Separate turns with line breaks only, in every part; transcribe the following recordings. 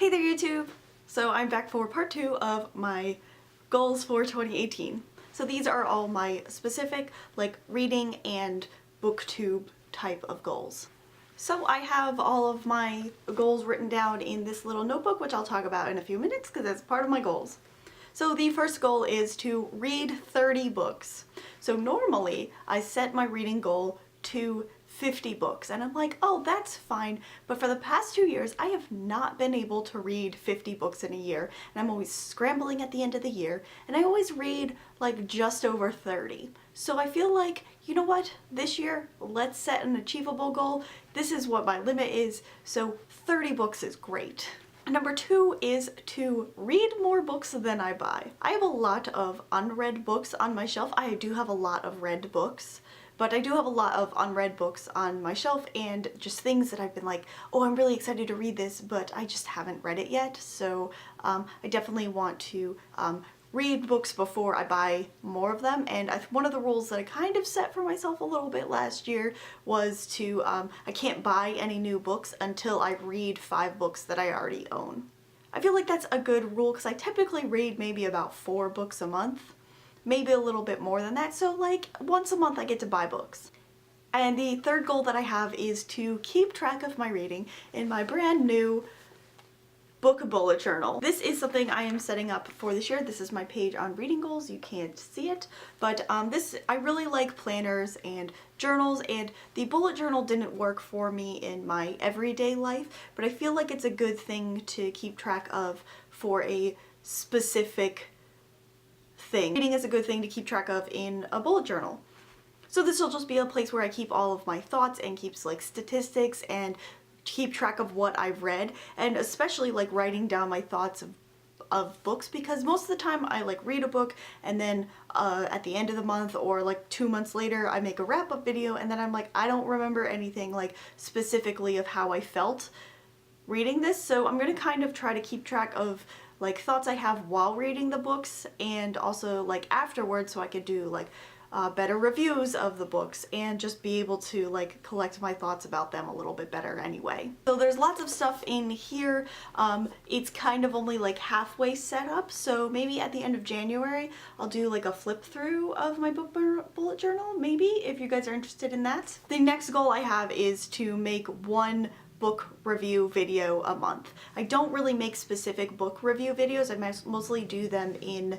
Hey there YouTube! So I'm back for part 2 of my goals for 2018. So these are all my specific like reading and booktube type of goals. So I have all of my goals written down in this little notebook, which I'll talk about in a few minutes because that's part of my goals. So the first goal is to read 30 books. So normally I set my reading goal to 50 books and I'm like, oh, that's fine. But for the past 2 years, I have not been able to read 50 books in a year, and I'm always scrambling at the end of the year, and I always read like just over 30. So I feel like, you know what, this year, let's set an achievable goal. This is what my limit is, so 30 books is great. Number 2 is to read more books than I buy. I have a lot of unread books on my shelf. I do have a lot of read books, but I do have a lot of unread books on my shelf and just things that I've been like, oh, I'm really excited to read this, but I just haven't read it yet. So I definitely want to read books before I buy more of them. And one of the rules that I kind of set for myself a little bit last year was to, I can't buy any new books until I read 5 books that I already own. I feel like that's a good rule because I typically read maybe about 4 books a month, maybe a little bit more than that. So like once a month I get to buy books. And the third goal that I have is to keep track of my reading in my brand new book bullet journal. This is something I am setting up for this year. This is my page on reading goals. You can't see it, but I really like planners and journals, and the bullet journal didn't work for me in my everyday life, but I feel like it's a good thing to keep track of for a specific thing. Reading is a good thing to keep track of in a bullet journal. So this will just be a place where I keep all of my thoughts and keeps like statistics and keep track of what I've read, and especially like writing down my thoughts of books, because most of the time I like read a book and then at the end of the month or like 2 months later I make a wrap-up video and then I'm like, I don't remember anything like specifically of how I felt reading this. So I'm gonna kind of try to keep track of like thoughts I have while reading the books and also like afterwards, so I could do like better reviews of the books and just be able to like collect my thoughts about them a little bit better anyway. So there's lots of stuff in here. It's kind of only like halfway set up, so maybe at the end of January I'll do like a flip through of my book bullet journal, maybe, if you guys are interested in that. The next goal I have is to make 1 book review video a month. I don't really make specific book review videos. I mostly do them in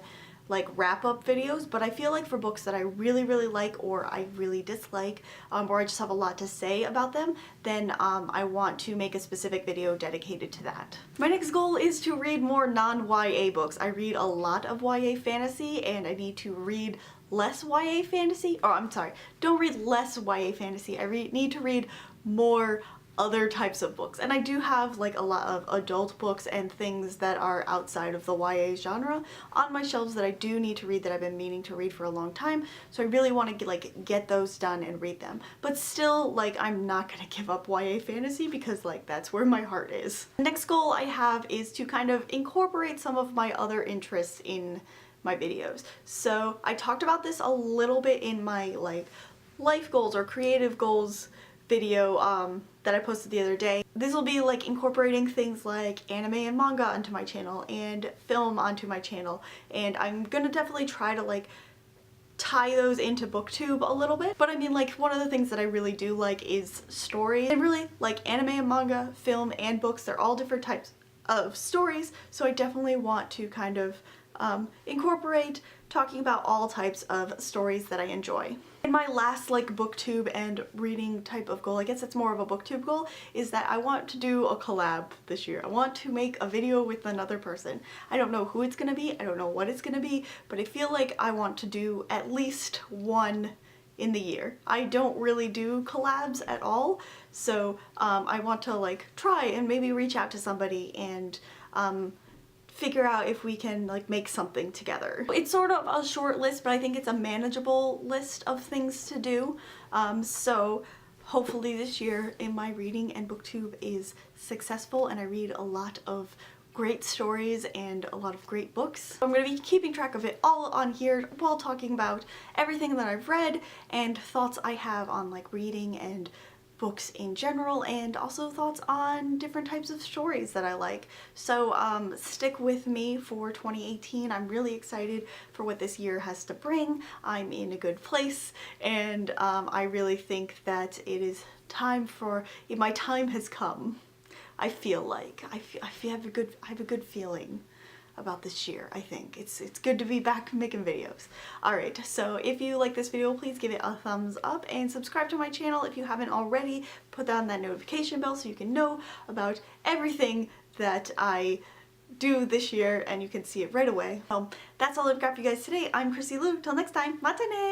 like wrap-up videos, but I feel like for books that I really like or I really dislike, or I just have a lot to say about them, then I want to make a specific video dedicated to that. My next goal is to read more non-YA books. I read a lot of YA fantasy and I need to read less YA fantasy. Oh, I'm sorry, don't read less YA fantasy. I need to read more other types of books, and I do have like a lot of adult books and things that are outside of the YA genre on my shelves that I do need to read, that I've been meaning to read for a long time, so I really want to like get those done and read them. But still, like, I'm not gonna give up YA fantasy because like that's where my heart is. The next goal I have is to kind of incorporate some of my other interests in my videos. So I talked about this a little bit in my like life goals or creative goals video that I posted the other day. This will be like incorporating things like anime and manga onto my channel and film onto my channel, and I'm gonna definitely try to like tie those into Booktube a little bit. But I mean, like, one of the things that I really do like is stories. I really like anime and manga, film, and books. They're all different types of stories, so I definitely want to kind of incorporate talking about all types of stories that I enjoy. And my last like booktube and reading type of goal, I guess it's more of a booktube goal, is that I want to do a collab this year. I want to make a video with another person. I don't know who it's gonna be, I don't know what it's gonna be, but I feel like I want to do at least one in the year. I don't really do collabs at all, so I want to like try and maybe reach out to somebody and figure out if we can like make something together. It's sort of a short list, but I think it's a manageable list of things to do. So hopefully this year in my reading and booktube is successful and I read a lot of great stories and a lot of great books. I'm going to be keeping track of it all on here while talking about everything that I've read and thoughts I have on like reading and books in general, and also thoughts on different types of stories that I like. So stick with me for 2018. I'm really excited for what this year has to bring. I'm in a good place, and I really think that it is time for, my time has come. I feel like I have a good feeling about this year. I think it's good to be back making videos. Alright, so if you like this video, please give it a thumbs up and subscribe to my channel if you haven't already. Put on that notification bell so you can know about everything that I do this year and you can see it right away. So that's all I've got for you guys today. I'm Chrissy Lou. Till next time, matane!